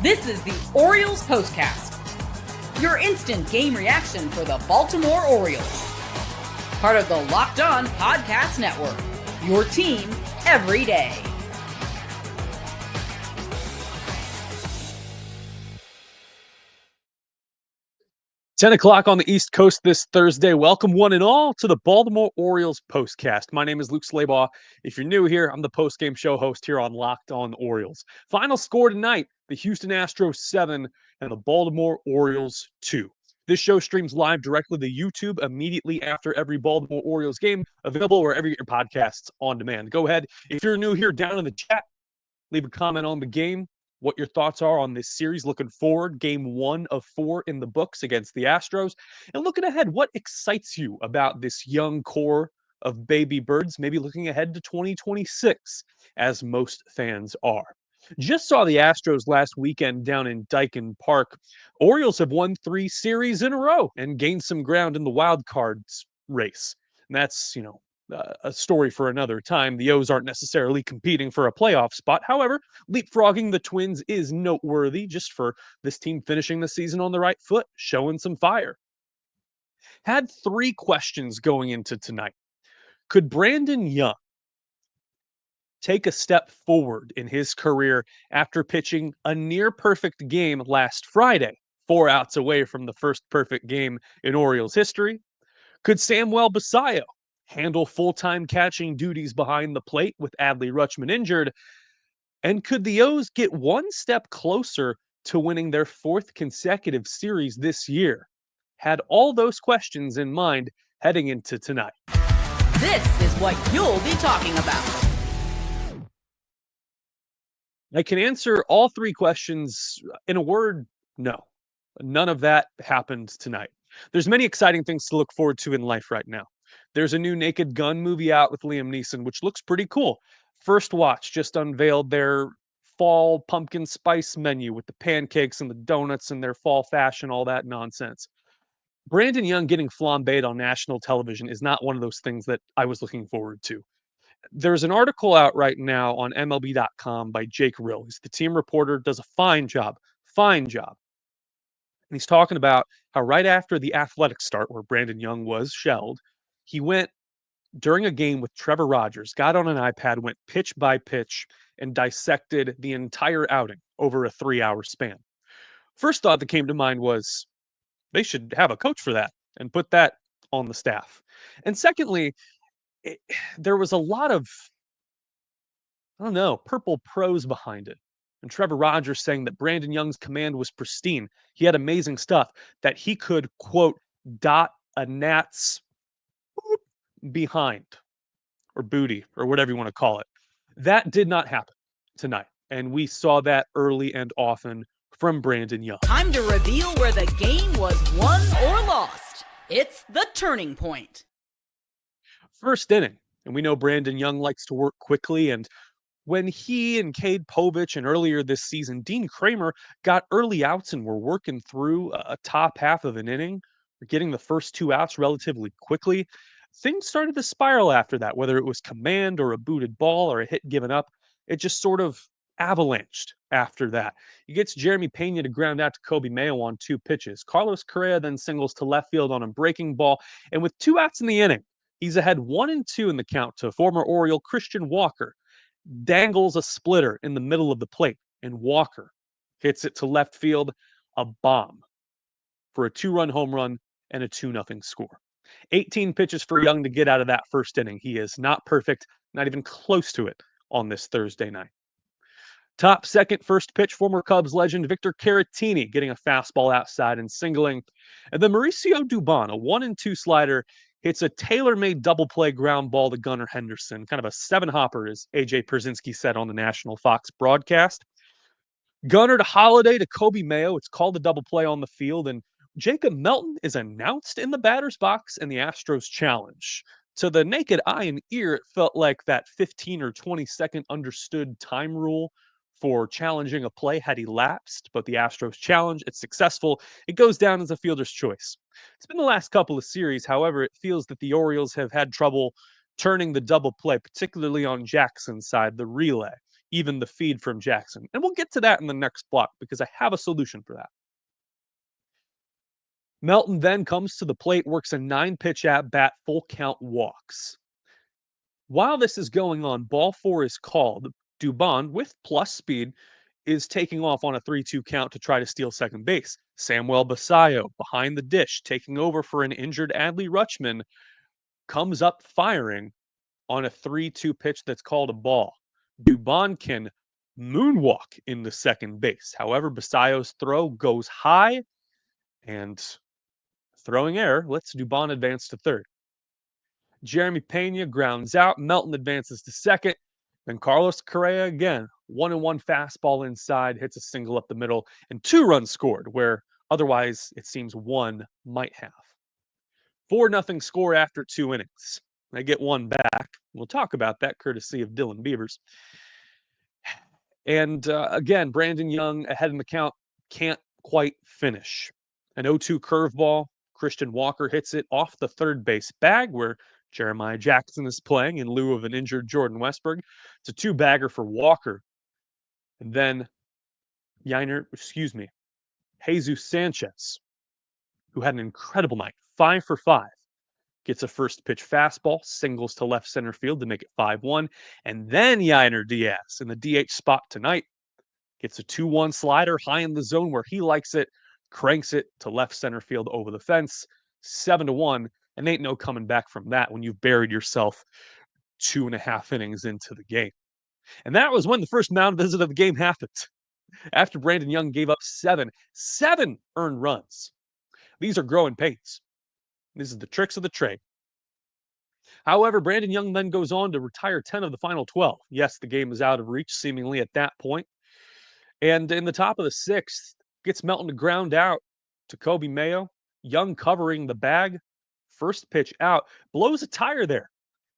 This is the Orioles Postcast, your instant game reaction for the Baltimore Orioles. Part of the Locked On Podcast Network, your team every day. Ten o'clock on the East Coast this Thursday. Welcome one and all to the Baltimore Orioles Postcast. My name is Luke Slabaugh. If you're new here, I'm the postgame show host here on Locked On Orioles. Final score tonight, the Houston Astros 7 and the Baltimore Orioles 2. This show streams live directly to YouTube immediately after every Baltimore Orioles game, available wherever you get your podcasts on demand. Go ahead. If you're new here, down in the chat, leave a comment on the game, what your thoughts are on this series. Looking forward, game 1 of 4 in the books against the Astros. And looking ahead, what excites you about this young core of baby birds, maybe looking ahead to 2026, as most fans are. Just saw the Astros last weekend down in Dyken Park. Orioles have won 3 series in a row and gained some ground in the wild cards race. And that's, a story for another time. The O's aren't necessarily competing for a playoff spot. However, leapfrogging the Twins is noteworthy just for this team finishing the season on the right foot, showing some fire. Had 3 questions going into tonight. Could Brandon Young take a step forward in his career after pitching a near-perfect game last Friday, 4 outs away from the first perfect game in Orioles history? Could Samuel Basallo handle full-time catching duties behind the plate with Adley Rutschman injured? And could the O's get one step closer to winning their 4th consecutive series this year? Had all those questions in mind heading into tonight. This is what you'll be talking about. I can answer all 3 questions in a word: no. None of that happened tonight. There's many exciting things to look forward to in life right now. There's a new Naked Gun movie out with Liam Neeson, which looks pretty cool. First Watch just unveiled their fall pumpkin spice menu with the pancakes and the donuts and their fall fashion, all that nonsense. Brandon Young getting flambéed on national television is not one of those things that I was looking forward to. There's an article out right now on MLB.com by Jake Rill. He's the team reporter, does a fine job. And he's talking about how right after the Athletic start, where Brandon Young was shelled, he went during a game with Trevor Rogers, got on an iPad, went pitch by pitch, and dissected the entire outing over a 3-hour span. First thought that came to mind was they should have a coach for that and put that on the staff. And secondly, there was a lot of, purple prose behind it. And Trevor Rogers saying that Brandon Young's command was pristine. He had amazing stuff, that he could, quote, dot a gnat's behind or booty or whatever you want to call it. That did not happen tonight. And we saw that early and often from Brandon Young. Time to reveal where the game was won or lost. It's the turning point. First inning. And we know Brandon Young likes to work quickly, and when he and Cade Povich and earlier this season, Dean Kramer got early outs and were working through a top half of an inning, or getting the first 2 outs relatively quickly, things started to spiral after that, whether it was command or a booted ball or a hit given up. It just sort of avalanched after that. He gets Jeremy Pena to ground out to Kobe Mayo on 2 pitches. Carlos Correa then singles to left field on a breaking ball. And with 2 outs in the inning, he's ahead 1-2 in the count to former Oriole Christian Walker. Dangles a splitter in the middle of the plate, and Walker hits it to left field, a bomb, for a 2-run home run and a 2-0 score. 18 pitches for Young to get out of that first inning. He is not perfect, not even close to it on this Thursday night. Top second first pitch, former Cubs legend Victor Caratini getting a fastball outside and singling. And then Mauricio Dubon, a 1-2 slider, hits a tailor-made double play ground ball to Gunnar Henderson, kind of a 7-hopper, as AJ Pierzynski said on the National Fox broadcast. Gunnar to Holiday to Kobe Mayo. It's called a double play on the field, and Jacob Melton is announced in the batter's box and the Astros challenge. To the naked eye and ear, it felt like that 15 or 20 second understood time rule for challenging a play had elapsed, but the Astros challenge, it's successful. It goes down as a fielder's choice. It's been the last couple of series. However, it feels that the Orioles have had trouble turning the double play, particularly on Jackson's side, the relay. even the feed from Jackson. And we'll get to that in the next block because I have a solution for that. Melton then comes to the plate, works a 9-pitch at bat, full count walks. While this is going on, ball 4 is called. Dubon, with plus speed, is taking off on a 3-2 count to try to steal second base. Samuel Basayo, behind the dish, taking over for an injured Adley Rutschman, comes up firing on a 3-2 pitch that's called a ball. Dubon can moonwalk into second base. However, Basayo's throw goes high, and throwing error lets Dubon advance to third. Jeremy Pena grounds out. Melton advances to second. Then Carlos Correa again. 1-1 fastball inside, hits a single up the middle, and 2 runs scored, where otherwise it seems 1 might have. 4-0 score after 2 innings. I get 1 back. We'll talk about that courtesy of Dylan Beavers. And again, Brandon Young ahead in the count, can't quite finish. An 0-2 curveball. Christian Walker hits it off the third base bag where Jeremiah Jackson is playing in lieu of an injured Jordan Westberg. It's a 2-bagger for Walker. And then Jesus Sanchez, who had an incredible night, 5 for 5, gets a first pitch fastball, singles to left center field to make it 5-1. And then Yainer Diaz in the DH spot tonight gets a 2-1 slider high in the zone where he likes it, cranks it to left center field over the fence, 7-1. And ain't no coming back from that when you've buried yourself 2.5 innings into the game. And that was when the first mound visit of the game happened. After Brandon Young gave up 7 earned runs. These are growing pains. This is the tricks of the trade. However, Brandon Young then goes on to retire 10 of the final 12. Yes, the game is out of reach seemingly at that point. And in the top of the 6th, gets Melton to ground out to Kobe Mayo. Young covering the bag. First pitch out. Blows a tire there.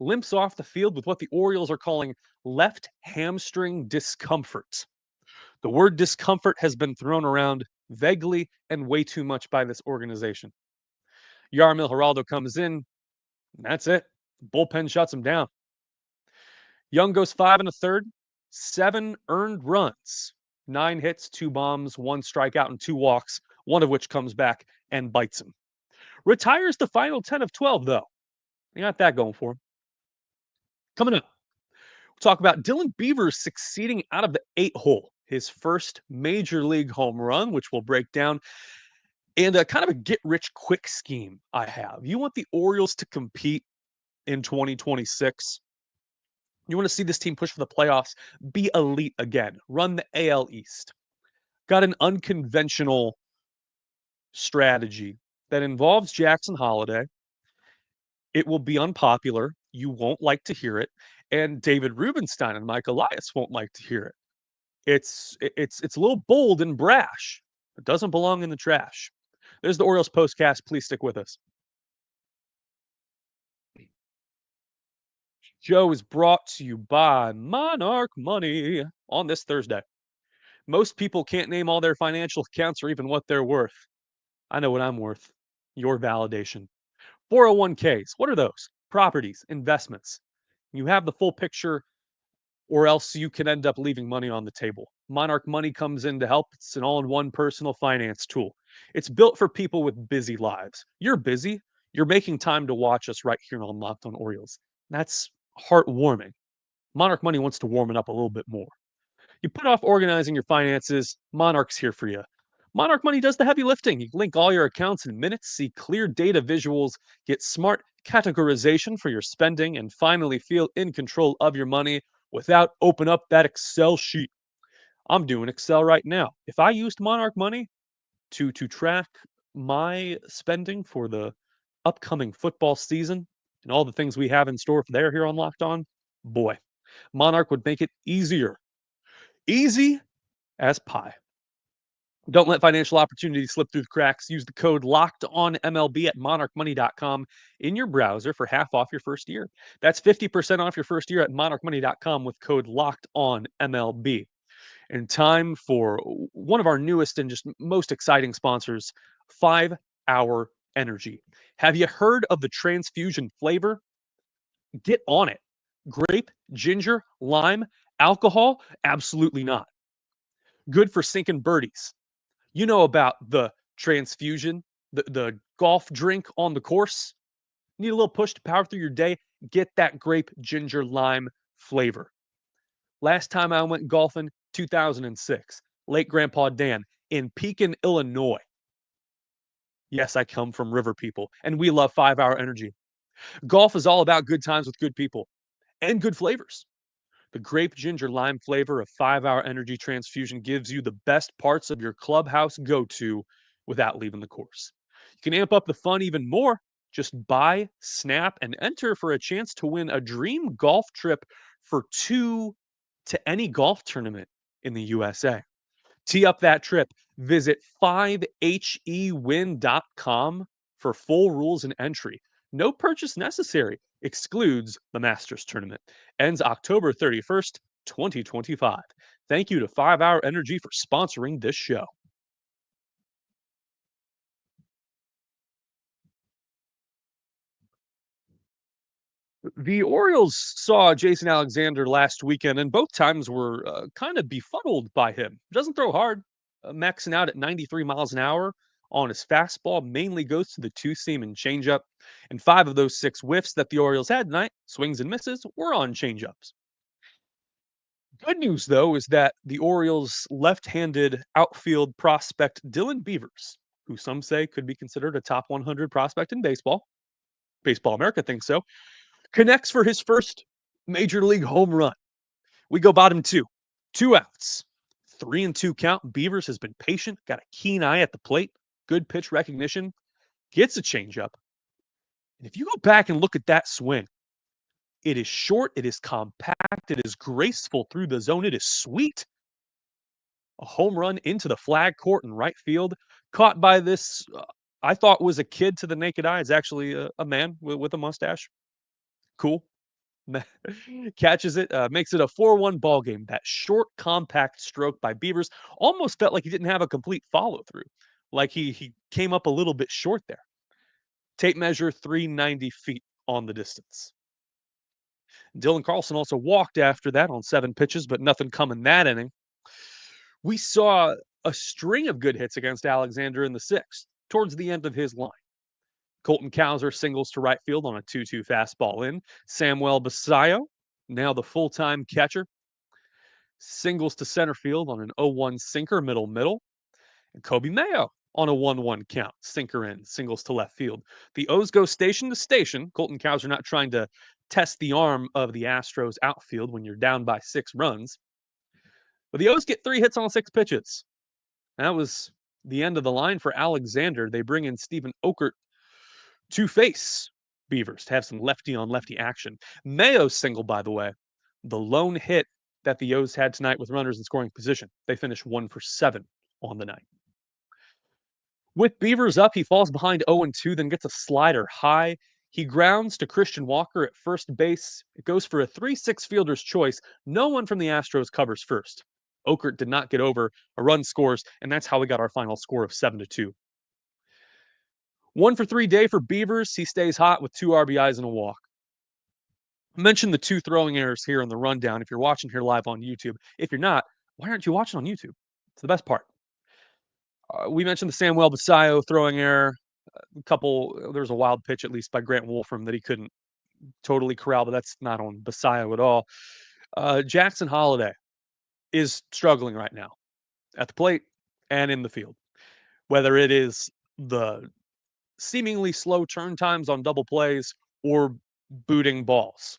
Limps off the field with what the Orioles are calling left hamstring discomfort. The word discomfort has been thrown around vaguely and way too much by this organization. Yarmil Geraldo comes in. That's it. Bullpen shuts him down. Young goes 5 1/3, 7 earned runs, 9 hits, 2 bombs, 1 strikeout, and 2 walks, one of which comes back and bites him. Retires the final 10 of 12, though. He got that going for him. Coming up, we'll talk about Dylan Beavers succeeding out of the 8-hole, his first major league home run, which we'll break down, and a kind of a get-rich-quick scheme I have. You want the Orioles to compete in 2026. You want to see this team push for the playoffs, be elite again, run the AL East. Got an unconventional strategy that involves Jackson Holiday. It will be unpopular. You won't like to hear it. And David Rubenstein and Mike Elias won't like to hear it. It's a little bold and brash. It doesn't belong in the trash. There's the Orioles postcast. Please stick with us. Joe is brought to you by Monarch Money on this Thursday. Most people can't name all their financial accounts or even what they're worth. I know what I'm worth. Your validation. 401ks. What are those? Properties, investments. You have the full picture, or else you can end up leaving money on the table. Monarch Money comes in to help. It's an all-in-one personal finance tool. It's built for people with busy lives. You're busy. You're making time to watch us right here on Locked on Orioles. That's heartwarming. Monarch Money wants to warm it up a little bit more. You put off organizing your finances, Monarch's here for you. Monarch Money does the heavy lifting. You link all your accounts in minutes, see clear data visuals, get smart categorization for your spending, and finally feel in control of your money without open up that Excel sheet. I'm doing Excel right now. If I used Monarch Money to track my spending for the upcoming football season and all the things we have in store for there here on Locked On, boy, Monarch would make it easier. Easy as pie. Don't let financial opportunities slip through the cracks. Use the code LOCKEDONMLB at monarchmoney.com in your browser for half off your first year. That's 50% off your first year at monarchmoney.com with code LOCKEDONMLB. And time for one of our newest and just most exciting sponsors, 5 Hour Energy. Have you heard of the transfusion flavor? Get on it. Grape, ginger, lime, Alcohol? Absolutely not. Good for sinking birdies. You know about the transfusion, the golf drink on the course. Need a little push to power through your day? Get that grape ginger lime flavor. Last time I went golfing, 2006, Lake Grandpa Dan in Pekin, Illinois. Yes, I come from river people, and we love 5 Hour Energy. Golf is all about good times with good people and good flavors. The grape ginger lime flavor of 5 Hour Energy Transfusion gives you the best parts of your clubhouse go to without leaving the course. You can amp up the fun even more. Just buy, snap, and enter for a chance to win a dream golf trip for two to any golf tournament in the USA. Tee up that trip. Visit 5hewin.com for full rules and entry. No purchase necessary. Excludes the Masters tournament. Ends October 31st, 2025. Thank you to 5 Hour Energy for sponsoring this show. The Orioles saw Jason Alexander last weekend, and both times were kind of befuddled by him. Doesn't throw hard, maxing out at 93 miles an hour on his fastball, mainly goes to the two seam and changeup. And 5 of those 6 whiffs that the Orioles had tonight, swings and misses, were on changeups. Good news, though, is that the Orioles' left handed outfield prospect Dylan Beavers, who some say could be considered a top 100 prospect in baseball, Baseball America thinks so, connects for his first major league home run. We go bottom 2 outs, 3-2 count. Beavers has been patient, got a keen eye at the plate, good pitch recognition, gets a changeup. And if you go back and look at that swing, it is short, it is compact, it is graceful through the zone, it is sweet. A home run into the flag court in right field, caught by this, I thought was a kid to the naked eye. It's actually a man with a mustache. Cool. Catches it, makes it a 4-1 ball game. That short, compact stroke by Beavers almost felt like he didn't have a complete follow through, like he came up a little bit short there. Tape measure 390 feet on the distance. Dylan Carlson also walked after that on 7 pitches, but nothing coming that inning. We saw a string of good hits against Alexander in the 6th, towards the end of his line. Colton Cowser singles to right field on a 2-2 fastball in. Samuel Basayo, now the full-time catcher, singles to center field on an 0-1 sinker, middle. And Kobe Mayo on a 1-1 count, sinker in, singles to left field. The O's go station to station. Colton Cowser not trying to test the arm of the Astros outfield when you're down by 6 runs. But the O's get 3 hits on 6 pitches. That was the end of the line for Alexander. They bring in Stephen Okert to face Beavers to have some lefty on lefty action. Mayo's single, by the way, the lone hit that the O's had tonight with runners in scoring position. They finished 1 for 7 on the night. With Beavers up, he falls behind 0-2, then gets a slider high. He grounds to Christian Walker at first base. It goes for a 3-6 fielder's choice. No one from the Astros covers first. Okert did not get over. A run scores, and that's how we got our final score of 7-2. 1 for 3 day for Beavers. He stays hot with 2 RBIs and a walk. I mentioned the 2 throwing errors here in the rundown. If you're watching here live on YouTube, if you're not, why aren't you watching on YouTube? It's the best part. We mentioned the Samuel Basayo throwing error. There was a wild pitch, at least by Grant Wolfram, that he couldn't totally corral, but that's not on Basayo at all. Jackson Holliday is struggling right now at the plate and in the field. Whether it is the seemingly slow turn times on double plays or booting balls.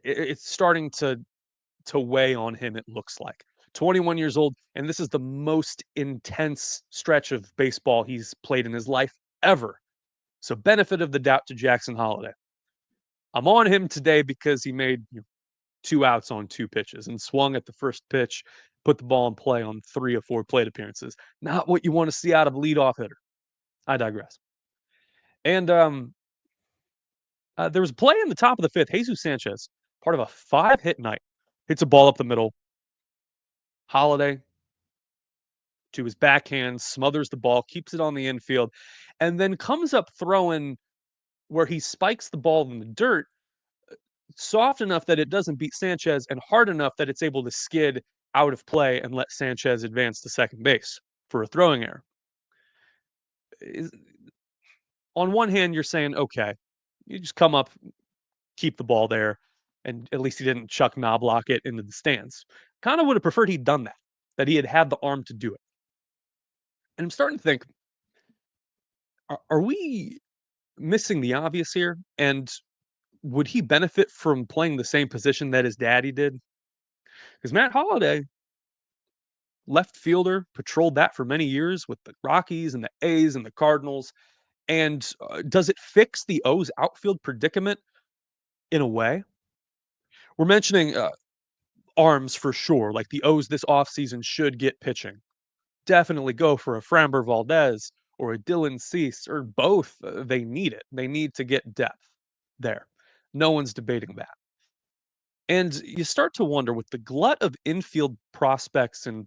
It's starting to weigh on him, it looks like. 21 years old, and this is the most intense stretch of baseball he's played in his life ever. So benefit of the doubt to Jackson Holliday. I'm on him today because he made 2 outs on 2 pitches and swung at the first pitch, put the ball in play on 3 of 4 plate appearances. Not what you want to see out of a leadoff hitter. I digress. And there was a play in the top of the 5th. Jesus Sanchez, part of a 5-hit night, hits a ball up the middle. Holliday, to his backhand, smothers the ball, keeps it on the infield, and then comes up throwing where he spikes the ball in the dirt, soft enough that it doesn't beat Sanchez, and hard enough that it's able to skid out of play and let Sanchez advance to second base for a throwing error. Is, on one hand, you're saying, okay, you just come up, keep the ball there, and at least he didn't chuck Knobloch it into the stands. Kind of would have preferred he'd done that he had the arm to do it. And I'm starting to think, are we missing the obvious here? And would he benefit from playing the same position that his daddy did? Because Matt Holliday, left fielder, patrolled that for many years with the Rockies and the A's and the Cardinals. And does it fix the O's outfield predicament in a way? We're mentioning arms for sure. Like the O's this offseason should get pitching. Definitely go for a Framber Valdez or a Dylan Cease or both. They need it. They need to get depth there. No one's debating that. And you start to wonder with the glut of infield prospects and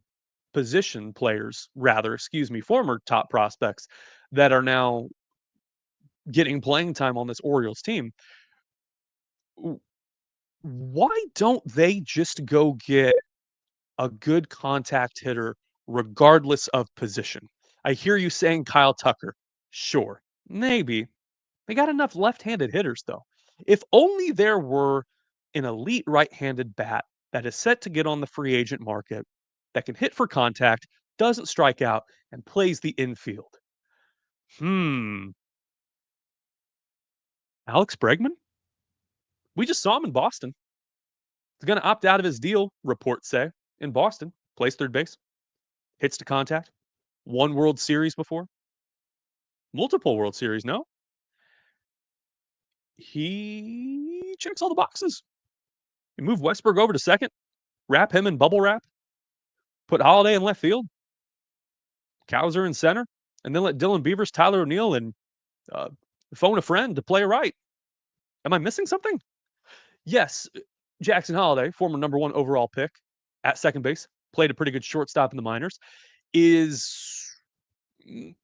position players, rather, excuse me, former top prospects that are now getting playing time on this Orioles team. Why don't they just go get a good contact hitter regardless of position? I hear you saying Kyle Tucker. Sure, maybe. They got enough left-handed hitters, though. If only there were an elite right-handed bat that is set to get on the free agent market, that can hit for contact, doesn't strike out, and plays the infield. Alex Bregman? We just saw him in Boston. He's going to opt out of his deal, reports say, in Boston. Plays third base. Hits to contact. Won World Series before. Multiple World Series, no? He checks all the boxes. You move Westberg over to second, wrap him in bubble wrap, put Holliday in left field, Cowser in center, and then let Dylan Beavers, Tyler O'Neill, and phone a friend to play right. Am I missing something? Yes, Jackson Holliday, former number 1 overall pick at second base, played a pretty good shortstop in the minors, is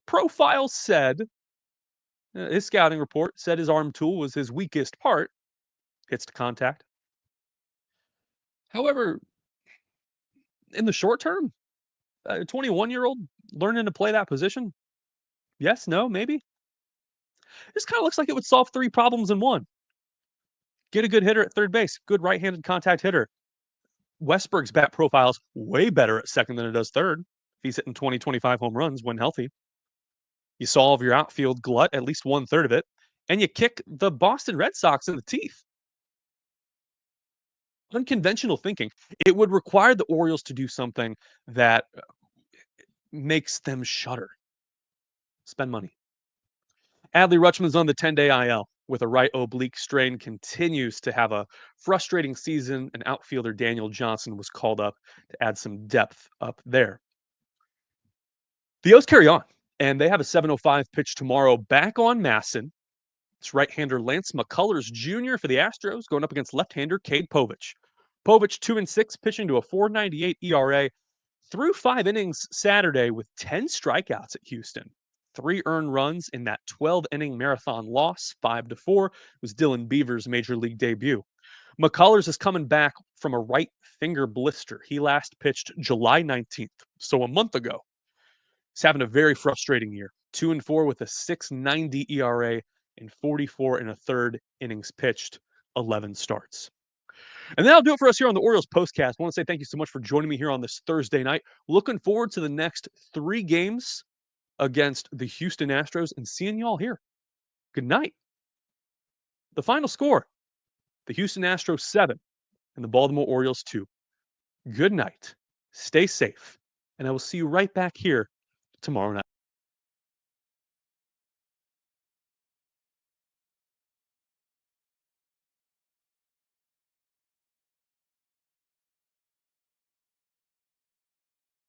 profile said, his scouting report said his arm tool was his weakest part, hits to contact. However, in the short term, a 21-year-old learning to play that position, yes, no, maybe. This kind of looks like it would solve 3 problems in one. Get a good hitter at third base, good right-handed contact hitter. Westberg's bat profile is way better at second than it does third. If he's hitting 20, 25 home runs when healthy. You solve your outfield glut, at least 1/3 of it, and you kick the Boston Red Sox in the teeth. Unconventional thinking. It would require the Orioles to do something that makes them shudder. Spend money. Adley Rutschman's on the 10-day IL with a right oblique strain, continues to have a frustrating season, and outfielder Daniel Johnson was called up to add some depth up there. The O's carry on, and they have a 7:05 pitch tomorrow back on Masson. It's right-hander Lance McCullers Jr. for the Astros going up against left-hander Cade Povich. Povich 2-6, pitching to a 4.98 ERA. Threw 5 innings Saturday with 10 strikeouts at Houston. 3 earned runs in that 12-inning marathon loss, 5-4, was Dylan Beavers' major league debut. McCullers is coming back from a right finger blister. He last pitched July 19th, so a month ago. He's having a very frustrating year. 2-4 with a 6.90 ERA in 44 1/3 innings pitched, 11 starts. And that'll do it for us here on the Orioles Postcast. I want to say thank you so much for joining me here on this Thursday night. Looking forward to the next 3 games against the Houston Astros and seeing y'all here. Good night. The final score, the Houston Astros 7 and the Baltimore Orioles 2. Good night. Stay safe. And I will see you right back here tomorrow night.